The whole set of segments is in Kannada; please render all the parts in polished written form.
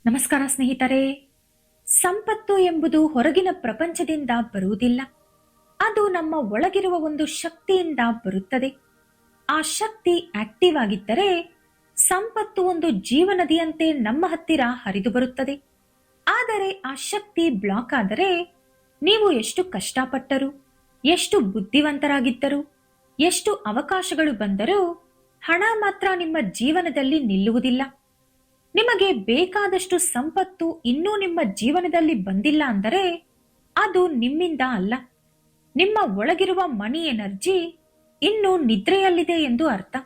ನಮಸ್ಕಾರ ಸ್ನೇಹಿತರೆ. ಸಂಪತ್ತು ಎಂಬುದು ಹೊರಗಿನ ಪ್ರಪಂಚದಿಂದ ಬರುವುದಿಲ್ಲ. ಅದು ನಮ್ಮ ಒಳಗಿರುವ ಒಂದು ಶಕ್ತಿಯಿಂದ ಬರುತ್ತದೆ. ಆ ಶಕ್ತಿ ಆಕ್ಟಿವ್ ಆಗಿದ್ದರೆ ಸಂಪತ್ತು ಒಂದು ಜೀವನದಿಯಂತೆ ನಮ್ಮ ಹತ್ತಿರ ಹರಿದು ಬರುತ್ತದೆ. ಆದರೆ ಆ ಶಕ್ತಿ ಬ್ಲಾಕ್ ಆದರೆ ನೀವು ಎಷ್ಟು ಕಷ್ಟಪಟ್ಟರು, ಎಷ್ಟು ಬುದ್ಧಿವಂತರಾಗಿದ್ದರು, ಎಷ್ಟು ಅವಕಾಶಗಳು ಬಂದರೂ ಹಣ ಮಾತ್ರ ನಿಮ್ಮ ಜೀವನದಲ್ಲಿ ನಿಲ್ಲುವುದಿಲ್ಲ. ನಿಮಗೆ ಬೇಕಾದಷ್ಟು ಸಂಪತ್ತು ಇನ್ನೂ ನಿಮ್ಮ ಜೀವನದಲ್ಲಿ ಬಂದಿಲ್ಲ ಅಂದರೆ ಅದು ನಿಮ್ಮಿಂದ ಅಲ್ಲ, ನಿಮ್ಮ ಒಳಗಿರುವ ಮನಿ ಎನರ್ಜಿ ಇನ್ನೂ ನಿದ್ರೆಯಲ್ಲಿದೆ ಎಂದು ಅರ್ಥ.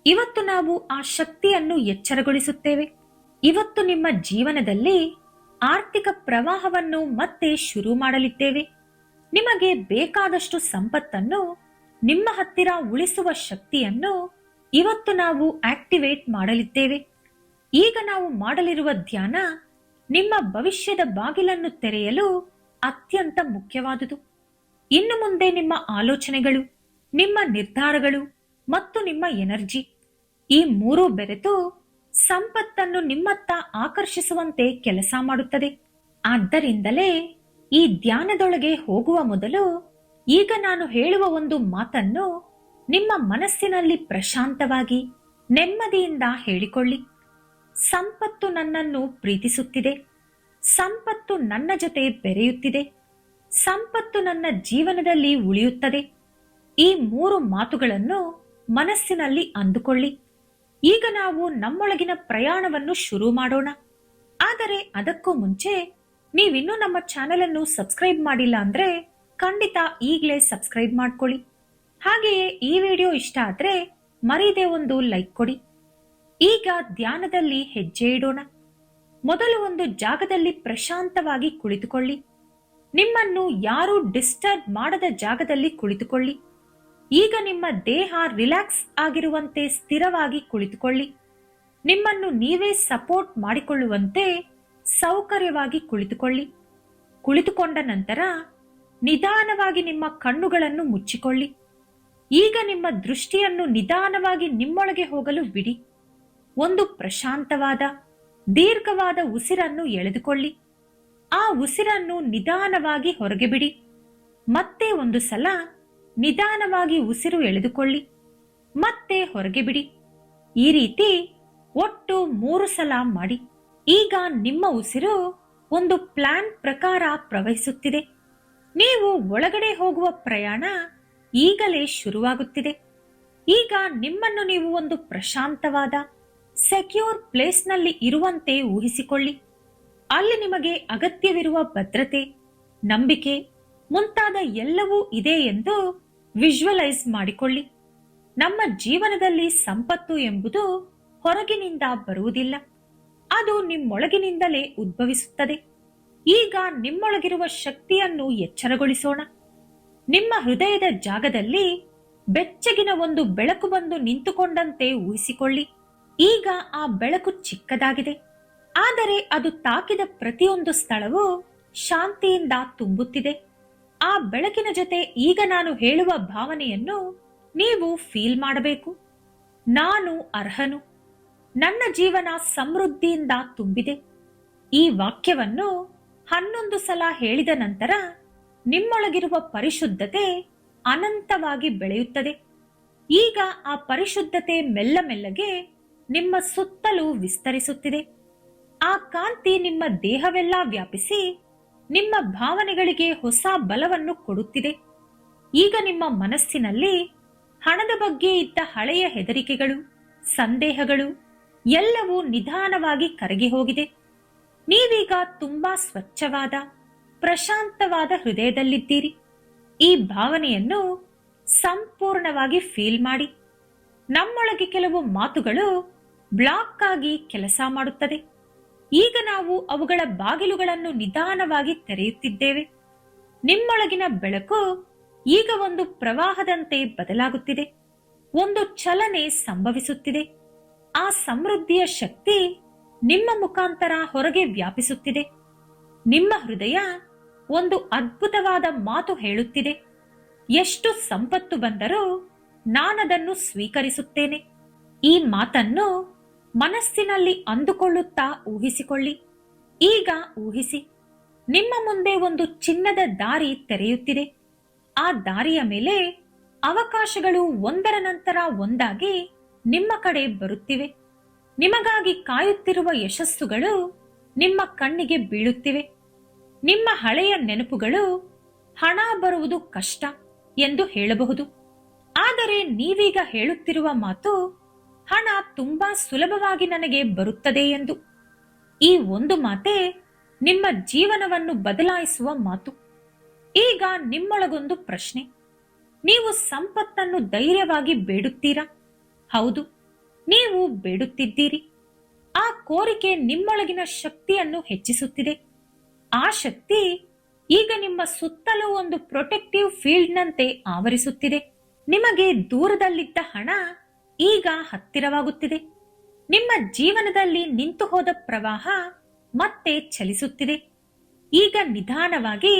ಇವತ್ತು ನಾವು ಆ ಶಕ್ತಿಯನ್ನು ಎಚ್ಚರಗೊಳಿಸುತ್ತೇವೆ. ಇವತ್ತು ನಿಮ್ಮ ಜೀವನದಲ್ಲಿ ಆರ್ಥಿಕ ಪ್ರವಾಹವನ್ನು ಮತ್ತೆ ಶುರು ಮಾಡಲಿದ್ದೇವೆ. ನಿಮಗೆ ಬೇಕಾದಷ್ಟು ಸಂಪತ್ತನ್ನು ನಿಮ್ಮ ಹತ್ತಿರ ಉಳಿಸುವ ಶಕ್ತಿಯನ್ನು ಇವತ್ತು ನಾವು ಆಕ್ಟಿವೇಟ್ ಮಾಡಲಿದ್ದೇವೆ. ಈಗ ನಾವು ಮಾಡಲಿರುವ ಧ್ಯಾನ ನಿಮ್ಮ ಭವಿಷ್ಯದ ಬಾಗಿಲನ್ನು ತೆರೆಯಲು ಅತ್ಯಂತ ಮುಖ್ಯವಾದುದು. ಇನ್ನು ಮುಂದೆ ನಿಮ್ಮ ಆಲೋಚನೆಗಳು, ನಿಮ್ಮ ನಿರ್ಧಾರಗಳು ಮತ್ತು ನಿಮ್ಮ ಎನರ್ಜಿ ಈ ಮೂರೂ ಬೆರೆತು ಸಂಪತ್ತನ್ನು ನಿಮ್ಮತ್ತ ಆಕರ್ಷಿಸುವಂತೆ ಕೆಲಸ ಮಾಡುತ್ತದೆ. ಆದ್ದರಿಂದಲೇ ಈ ಧ್ಯಾನದೊಳಗೆ ಹೋಗುವ ಮೊದಲು ಈಗ ನಾನು ಹೇಳುವ ಒಂದು ಮಾತನ್ನು ನಿಮ್ಮ ಮನಸ್ಸಿನಲ್ಲಿ ಪ್ರಶಾಂತವಾಗಿ ನೆಮ್ಮದಿಯಿಂದ ಹೇಳಿಕೊಳ್ಳಿ. ಸಂಪತ್ತು ನನ್ನನ್ನು ಪ್ರೀತಿಸುತ್ತಿದೆ. ಸಂಪತ್ತು ನನ್ನ ಜೊತೆ ಬೆರೆಯುತ್ತಿದೆ. ಸಂಪತ್ತು ನನ್ನ ಜೀವನದಲ್ಲಿ ಉಳಿಯುತ್ತದೆ. ಈ ಮೂರು ಮಾತುಗಳನ್ನು ಮನಸ್ಸಿನಲ್ಲಿ ಅಂದುಕೊಳ್ಳಿ. ಈಗ ನಾವು ನಮ್ಮೊಳಗಿನ ಪ್ರಯಾಣವನ್ನು ಶುರು ಮಾಡೋಣ. ಆದರೆ ಅದಕ್ಕೂ ಮುಂಚೆ ನೀವಿನ್ನೂ ನಮ್ಮ ಚಾನೆಲ್ ಅನ್ನು ಸಬ್ಸ್ಕ್ರೈಬ್ ಮಾಡಿಲ್ಲ ಅಂದ್ರೆ ಖಂಡಿತ ಈಗಲೇ ಸಬ್ಸ್ಕ್ರೈಬ್ ಮಾಡ್ಕೊಳ್ಳಿ. ಹಾಗೆಯೇ ಈ ವಿಡಿಯೋ ಇಷ್ಟ ಆದ್ರೆ ಮರೀದೆ ಒಂದು ಲೈಕ್ ಕೊಡಿ. ಈಗ ಧ್ಯಾನದಲ್ಲಿ ಹೆಜ್ಜೆ ಇಡೋಣ. ಮೊದಲು ಒಂದು ಜಾಗದಲ್ಲಿ ಪ್ರಶಾಂತವಾಗಿ ಕುಳಿತುಕೊಳ್ಳಿ. ನಿಮ್ಮನ್ನು ಯಾರೂ ಡಿಸ್ಟರ್ಬ್ ಮಾಡದ ಜಾಗದಲ್ಲಿ ಕುಳಿತುಕೊಳ್ಳಿ. ಈಗ ನಿಮ್ಮ ದೇಹ ರಿಲ್ಯಾಕ್ಸ್ ಆಗಿರುವಂತೆ ಸ್ಥಿರವಾಗಿ ಕುಳಿತುಕೊಳ್ಳಿ. ನಿಮ್ಮನ್ನು ನೀವೇ ಸಪೋರ್ಟ್ ಮಾಡಿಕೊಳ್ಳುವಂತೆ ಸೌಕರ್ಯವಾಗಿ ಕುಳಿತುಕೊಳ್ಳಿ. ಕುಳಿತುಕೊಂಡ ನಂತರ ನಿಧಾನವಾಗಿ ನಿಮ್ಮ ಕಣ್ಣುಗಳನ್ನು ಮುಚ್ಚಿಕೊಳ್ಳಿ. ಈಗ ನಿಮ್ಮ ದೃಷ್ಟಿಯನ್ನು ನಿಧಾನವಾಗಿ ನಿಮ್ಮೊಳಗೆ ಹೋಗಲು ಬಿಡಿ. ಒಂದು ಪ್ರಶಾಂತವಾದ ದೀರ್ಘವಾದ ಉಸಿರನ್ನು ಎಳೆದುಕೊಳ್ಳಿ. ಆ ಉಸಿರನ್ನು ನಿಧಾನವಾಗಿ ಹೊರಗೆ ಬಿಡಿ. ಮತ್ತೆ ಒಂದು ಸಲ ನಿಧಾನವಾಗಿ ಉಸಿರು ಎಳೆದುಕೊಳ್ಳಿ, ಮತ್ತೆ ಹೊರಗೆ ಬಿಡಿ. ಈ ರೀತಿ ಒಟ್ಟು 3 ಸಲ ಮಾಡಿ. ಈಗ ನಿಮ್ಮ ಉಸಿರು ಒಂದು ಪ್ಲಾನ್ ಪ್ರಕಾರ ಪ್ರವಹಿಸುತ್ತಿದೆ. ನೀವು ಒಳಗಡೆ ಹೋಗುವ ಪ್ರಯಾಣ ಈಗಲೇ ಶುರುವಾಗುತ್ತಿದೆ. ಈಗ ನಿಮ್ಮನ್ನು ನೀವು ಒಂದು ಪ್ರಶಾಂತವಾದ ಸೆಕ್ಯೂರ್ ಪ್ಲೇಸ್ನಲ್ಲಿ ಇರುವಂತೆ ಊಹಿಸಿಕೊಳ್ಳಿ. ಅಲ್ಲಿ ನಿಮಗೆ ಅಗತ್ಯವಿರುವ ಭದ್ರತೆ, ನಂಬಿಕೆ ಮುಂತಾದ ಎಲ್ಲವೂ ಇದೆ ಎಂದು ವಿಜುವಲೈಸ್ ಮಾಡಿಕೊಳ್ಳಿ. ನಮ್ಮ ಜೀವನದಲ್ಲಿ ಸಂಪತ್ತು ಎಂಬುದು ಹೊರಗಿನಿಂದ ಬರುವುದಿಲ್ಲ, ಅದು ನಿಮ್ಮೊಳಗಿನಿಂದಲೇ ಉದ್ಭವಿಸುತ್ತದೆ. ಈಗ ನಿಮ್ಮೊಳಗಿರುವ ಶಕ್ತಿಯನ್ನು ಎಚ್ಚರಗೊಳಿಸೋಣ. ನಿಮ್ಮ ಹೃದಯದ ಜಾಗದಲ್ಲಿ ಬೆಚ್ಚಗಿನ ಒಂದು ಬೆಳಕು ಬಂದು ನಿಂತುಕೊಂಡಂತೆ ಊಹಿಸಿಕೊಳ್ಳಿ. ಈಗ ಆ ಬೆಳಕು ಚಿಕ್ಕದಾಗಿದೆ, ಆದರೆ ಅದು ತಾಕಿದ ಪ್ರತಿಯೊಂದು ಸ್ಥಳವೂ ಶಾಂತಿಯಿಂದ ತುಂಬುತ್ತಿದೆ. ಆ ಬೆಳಕಿನ ಜೊತೆ ಈಗ ನಾನು ಹೇಳುವ ಭಾವನೆಯನ್ನು ನೀವು ಫೀಲ್ ಮಾಡಬೇಕು. ನಾನು ಅರ್ಹನು. ನನ್ನ ಜೀವನ ಸಮೃದ್ಧಿಯಿಂದ ತುಂಬಿದೆ. ಈ ವಾಕ್ಯವನ್ನು 11 ಸಲ ಹೇಳಿದ ನಂತರ ನಿಮ್ಮೊಳಗಿರುವ ಪರಿಶುದ್ಧತೆ ಅನಂತವಾಗಿ ಬೆಳೆಯುತ್ತದೆ. ಈಗ ಆ ಪರಿಶುದ್ಧತೆ ಮೆಲ್ಲ ಮೆಲ್ಲಗೆ ನಿಮ್ಮ ಸುತ್ತಲೂ ವಿಸ್ತರಿಸುತ್ತಿದೆ. ಆ ಕಾಂತಿ ನಿಮ್ಮ ದೇಹವೆಲ್ಲ ವ್ಯಾಪಿಸಿ ನಿಮ್ಮ ಭಾವನೆಗಳಿಗೆ ಹೊಸ ಬಲವನ್ನು ಕೊಡುತ್ತಿದೆ. ಈಗ ನಿಮ್ಮ ಮನಸ್ಸಿನಲ್ಲಿ ಹಣದ ಬಗ್ಗೆ ಇದ್ದ ಹಳೆಯ ಹೆದರಿಕೆಗಳು, ಸಂದೇಹಗಳು ಎಲ್ಲವೂ ನಿಧಾನವಾಗಿ ಕರಗಿ ಹೋಗಿದೆ. ನೀವೀಗ ತುಂಬಾ ಸ್ವಚ್ಛವಾದ ಪ್ರಶಾಂತವಾದ ಹೃದಯದಲ್ಲಿದ್ದೀರಿ. ಈ ಭಾವನೆಯನ್ನು ಸಂಪೂರ್ಣವಾಗಿ ಫೀಲ್ ಮಾಡಿ. ನಮ್ಮೊಳಗೆ ಕೆಲವು ಮಾತುಗಳು ಬ್ಲಾಕ್ ಆಗಿ ಕೆಲಸ ಮಾಡುತ್ತದೆ. ಈಗ ನಾವು ಅವುಗಳ ಬಾಗಿಲುಗಳನ್ನು ನಿಧಾನವಾಗಿ ತೆರೆಯುತ್ತಿದ್ದೇವೆ. ನಿಮ್ಮೊಳಗಿನ ಬೆಳಕು ಈಗ ಒಂದು ಪ್ರವಾಹದಂತೆ ಬದಲಾಗುತ್ತಿದೆ. ಒಂದು ಚಲನೆ ಸಂಭವಿಸುತ್ತಿದೆ. ಆ ಸಮೃದ್ಧಿಯ ಶಕ್ತಿ ನಿಮ್ಮ ಮುಖಾಂತರ ಹೊರಗೆ ವ್ಯಾಪಿಸುತ್ತಿದೆ. ನಿಮ್ಮ ಹೃದಯ ಒಂದು ಅದ್ಭುತವಾದ ಮಾತು ಹೇಳುತ್ತಿದೆ. ಎಷ್ಟು ಸಂಪತ್ತು ಬಂದರೂ ನಾನದನ್ನು ಸ್ವೀಕರಿಸುತ್ತೇನೆ. ಈ ಮಾತನ್ನು ಮನಸ್ಸಿನಲ್ಲಿ ಅಂದುಕೊಳ್ಳುತ್ತಾ ಊಹಿಸಿಕೊಳ್ಳಿ. ಈಗ ಊಹಿಸಿ, ನಿಮ್ಮ ಮುಂದೆ ಒಂದು ಚಿನ್ನದ ದಾರಿ ತೆರೆಯುತ್ತಿದೆ. ಆ ದಾರಿಯ ಮೇಲೆ ಅವಕಾಶಗಳು ಒಂದರ ನಂತರ ಒಂದಾಗಿ ನಿಮ್ಮ ಕಡೆ ಬರುತ್ತಿವೆ. ನಿಮಗಾಗಿ ಕಾಯುತ್ತಿರುವ ಯಶಸ್ಸುಗಳು ನಿಮ್ಮ ಕಣ್ಣಿಗೆ ಬೀಳುತ್ತಿವೆ. ನಿಮ್ಮ ಹಳೆಯ ನೆನಪುಗಳು ಹಣ ಬರುವುದು ಕಷ್ಟ ಎಂದು ಹೇಳಬಹುದು. ಆದರೆ ನೀವೀಗ ಹೇಳುತ್ತಿರುವ ಮಾತು ಹಣ ತುಂಬಾ ಸುಲಭವಾಗಿ ನನಗೆ ಬರುತ್ತದೆ ಎಂದು. ಈ ಒಂದು ಮಾತೇ ನಿಮ್ಮ ಜೀವನವನ್ನು ಬದಲಾಯಿಸುವ ಮಾತು. ಈಗ ನಿಮ್ಮೊಳಗೊಂದು ಪ್ರಶ್ನೆ: ನೀವು ಸಂಪತ್ತನ್ನು ಧೈರ್ಯವಾಗಿ ಬೇಡುತ್ತೀರಾ? ಹೌದು, ನೀವು ಬೇಡುತ್ತಿದ್ದೀರಿ. ಆ ಕೋರಿಕೆ ನಿಮ್ಮೊಳಗಿನ ಶಕ್ತಿಯನ್ನು ಹೆಚ್ಚಿಸುತ್ತಿದೆ. ಆ ಶಕ್ತಿ ಈಗ ನಿಮ್ಮ ಸುತ್ತಲೂ ಒಂದು ಪ್ರೊಟೆಕ್ಟಿವ್ ಫೀಲ್ಡ್ನಂತೆ ಆವರಿಸುತ್ತಿದೆ. ನಿಮಗೆ ದೂರದಲ್ಲಿದ್ದ ಹಣ ಈಗ ಹತ್ತಿರವಾಗುತ್ತಿದೆ. ನಿಮ್ಮ ಜೀವನದಲ್ಲಿ ನಿಂತು ಹೋದ ಪ್ರವಾಹ ಮತ್ತೆ ಚಲಿಸುತ್ತಿದೆ. ಈಗ ನಿಧಾನವಾಗಿ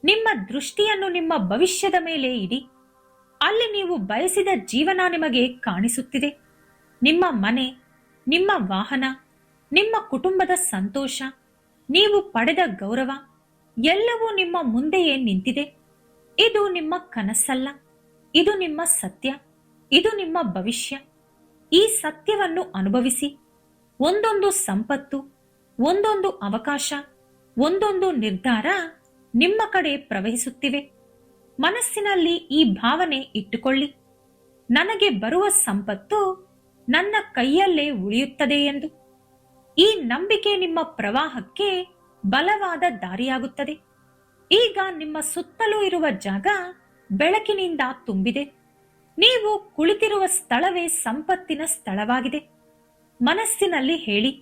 ನಿಮ್ಮ ದೃಷ್ಟಿಯನ್ನು ನಿಮ್ಮ ಭವಿಷ್ಯದ ಮೇಲೆ ಇಡಿ. ಅಲ್ಲಿ ನೀವು ಬಯಸಿದ ಜೀವನ ನಿಮಗೆ ಕಾಣಿಸುತ್ತಿದೆ. ನಿಮ್ಮ ಮನೆ, ನಿಮ್ಮ ವಾಹನ, ನಿಮ್ಮ ಕುಟುಂಬದ ಸಂತೋಷ, ನೀವು ಪಡೆದ ಗೌರವ ಎಲ್ಲವೂ ನಿಮ್ಮ ಮುಂದೆಯೇ ನಿಂತಿದೆ. ಇದು ನಿಮ್ಮ ಕನಸಲ್ಲ, ಇದು ನಿಮ್ಮ ಸತ್ಯ, ಇದು ನಿಮ್ಮ ಭವಿಷ್ಯ. ಈ ಸತ್ಯವನ್ನು ಅನುಭವಿಸಿ. ಒಂದೊಂದು ಸಂಪತ್ತು, ಒಂದೊಂದು ಅವಕಾಶ, ಒಂದೊಂದು ನಿರ್ಧಾರ ನಿಮ್ಮ ಕಡೆ ಪ್ರವಹಿಸುತ್ತಿವೆ. ಮನಸ್ಸಿನಲ್ಲಿ ಈ ಭಾವನೆ ಇಟ್ಟುಕೊಳ್ಳಿ: ನನಗೆ ಬರುವ ಸಂಪತ್ತು ನನ್ನ ಕೈಯಲ್ಲೇ ಉಳಿಯುತ್ತದೆ ಎಂದು. ಈ ನಂಬಿಕೆ ನಿಮ್ಮ ಪ್ರವಾಹಕ್ಕೆ ಬಲವಾದ ದಾರಿಯಾಗುತ್ತದೆ. ಈಗ ನಿಮ್ಮ ಸುತ್ತಲೂ ಇರುವ ಜಾಗ ಬೆಳಕಿನಿಂದ ತುಂಬಿದೆ. ನೀವು ಕುಳಿತಿರುವ ಸ್ಥಳವೇ ಸಂಪತ್ತಿನ ಸ್ಥಳವಾಗಿದೆ. ಮನಸ್ಸಿನಲ್ಲಿ ಹೇಳಿ: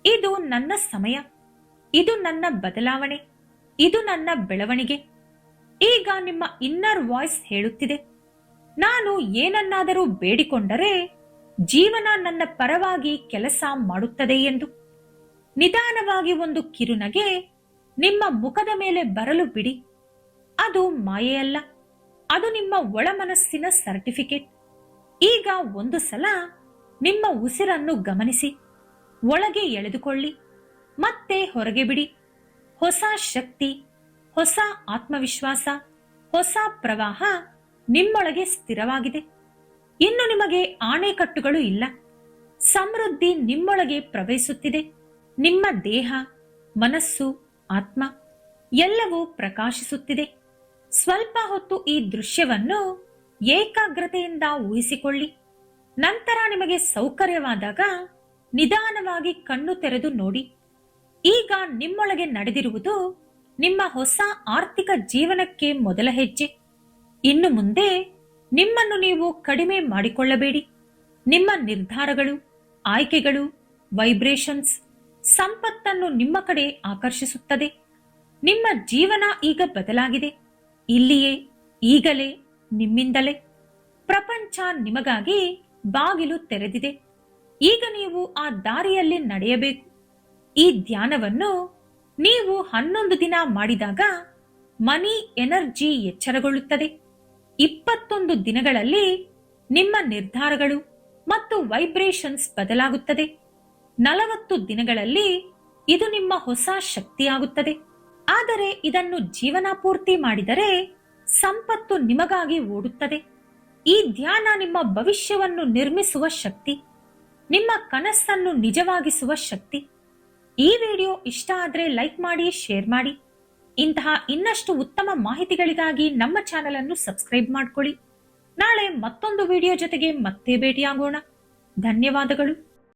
ಇದು ನನ್ನ ಸಮಯ, ಇದು ನನ್ನ ಬದಲಾವಣೆ, ಇದು ನನ್ನ ಬೆಳವಣಿಗೆ. ಈಗ ನಿಮ್ಮ ಇನ್ನರ್ ವಾಯ್ಸ್ ಹೇಳುತ್ತಿದೆ: ನಾನು ಏನನ್ನಾದರೂ ಬೇಡಿಕೊಂಡರೆ ಜೀವನ ನನ್ನ ಪರವಾಗಿ ಕೆಲಸ ಮಾಡುತ್ತದೆ ಎಂದು. ನಿಧಾನವಾಗಿ ಒಂದು ಕಿರುನಗೆ ನಿಮ್ಮ ಮುಖದ ಮೇಲೆ ಬರಲು ಬಿಡಿ. ಅದು ಮಾಯೆಯಲ್ಲ, ಅದು ನಿಮ್ಮ ಒಳ ಮನಸ್ಸಿನ ಸರ್ಟಿಫಿಕೇಟ್. ಈಗ ಒಂದು ಸಲ ನಿಮ್ಮ ಉಸಿರನ್ನು ಗಮನಿಸಿ. ಒಳಗೆ ಎಳೆದುಕೊಳ್ಳಿ, ಮತ್ತೆ ಹೊರಗೆ ಬಿಡಿ. ಹೊಸ ಶಕ್ತಿ, ಹೊಸ ಆತ್ಮವಿಶ್ವಾಸ, ಹೊಸ ಪ್ರವಾಹ ನಿಮ್ಮೊಳಗೆ ಸ್ಥಿರವಾಗಿದೆ. ಇನ್ನು ನಿಮಗೆ ಆಣೆಕಟ್ಟುಗಳು ಇಲ್ಲ. ಸಮೃದ್ಧಿ ನಿಮ್ಮೊಳಗೆ ಪ್ರವಹಿಸುತ್ತಿದೆ. ನಿಮ್ಮ ದೇಹ, ಮನಸ್ಸು, ಆತ್ಮ ಎಲ್ಲವೂ ಪ್ರಕಾಶಿಸುತ್ತಿದೆ. ಸ್ವಲ್ಪ ಹೊತ್ತು ಈ ದೃಶ್ಯವನ್ನು ಏಕಾಗ್ರತೆಯಿಂದ ಊಹಿಸಿಕೊಳ್ಳಿ. ನಂತರ ನಿಮಗೆ ಸೌಕರ್ಯವಾದಾಗ ನಿಧಾನವಾಗಿ ಕಣ್ಣು ತೆರೆದು ನೋಡಿ. ಈಗ ನಿಮ್ಮೊಳಗೆ ನಡೆದಿರುವುದು ನಿಮ್ಮ ಹೊಸ ಆರ್ಥಿಕ ಜೀವನಕ್ಕೆ ಮೊದಲ ಹೆಜ್ಜೆ. ಇನ್ನು ಮುಂದೆ ನಿಮ್ಮನ್ನು ನೀವು ಕಡಿಮೆ ಮಾಡಿಕೊಳ್ಳಬೇಡಿ. ನಿಮ್ಮ ನಿರ್ಧಾರಗಳು, ಆಯ್ಕೆಗಳು, ವೈಬ್ರೇಷನ್ಸ್ ಸಂಪತ್ತನ್ನು ನಿಮ್ಮ ಕಡೆ ಆಕರ್ಷಿಸುತ್ತದೆ. ನಿಮ್ಮ ಜೀವನ ಈಗ ಬದಲಾಗಿದೆ. ಇಲ್ಲಿಯೇ, ಈಗಲೇ, ನಿಮ್ಮಿಂದಲೇ. ಪ್ರಪಂಚ ನಿಮಗಾಗಿ ಬಾಗಿಲು ತೆರೆದಿದೆ. ಈಗ ನೀವು ಆ ದಾರಿಯಲ್ಲಿ ನಡೆಯಬೇಕು. ಈ ಧ್ಯಾನವನ್ನು ನೀವು 11 ದಿನ ಮಾಡಿದಾಗ ಮನಿ ಎನರ್ಜಿ ಎಚ್ಚರಗೊಳ್ಳುತ್ತದೆ. 21 ದಿನಗಳಲ್ಲಿ ನಿಮ್ಮ ನಿರ್ಧಾರಗಳು ಮತ್ತು ವೈಬ್ರೇಷನ್ಸ್ ಬದಲಾಗುತ್ತದೆ. 40 ದಿನಗಳಲ್ಲಿ ಇದು ನಿಮ್ಮ ಹೊಸ ಶಕ್ತಿಯಾಗುತ್ತದೆ. ಆದರೆ ಇದನ್ನು ಜೀವನ ಪೂರ್ತಿ ಮಾಡಿದರೆ ಸಂಪತ್ತು ನಿಮಗಾಗಿ ಓಡುತ್ತದೆ. ಈ ಧ್ಯಾನ ನಿಮ್ಮ ಭವಿಷ್ಯವನ್ನು ನಿರ್ಮಿಸುವ ಶಕ್ತಿ, ನಿಮ್ಮ ಕನಸನ್ನು ನಿಜವಾಗಿಸುವ ಶಕ್ತಿ. ಈ ವಿಡಿಯೋ ಇಷ್ಟ ಆದರೆ ಲೈಕ್ ಮಾಡಿ, ಶೇರ್ ಮಾಡಿ. ಇಂತಹ ಇನ್ನಷ್ಟು ಉತ್ತಮ ಮಾಹಿತಿಗಳಿಗಾಗಿ ನಮ್ಮ ಚಾನೆಲ್ ಅನ್ನು ಸಬ್ಸ್ಕ್ರೈಬ್ ಮಾಡ್ಕೊಳ್ಳಿ. ನಾಳೆ ಮತ್ತೊಂದು ವಿಡಿಯೋ ಜೊತೆಗೆ ಮತ್ತೆ ಭೇಟಿಯಾಗೋಣ. ಧನ್ಯವಾದಗಳು.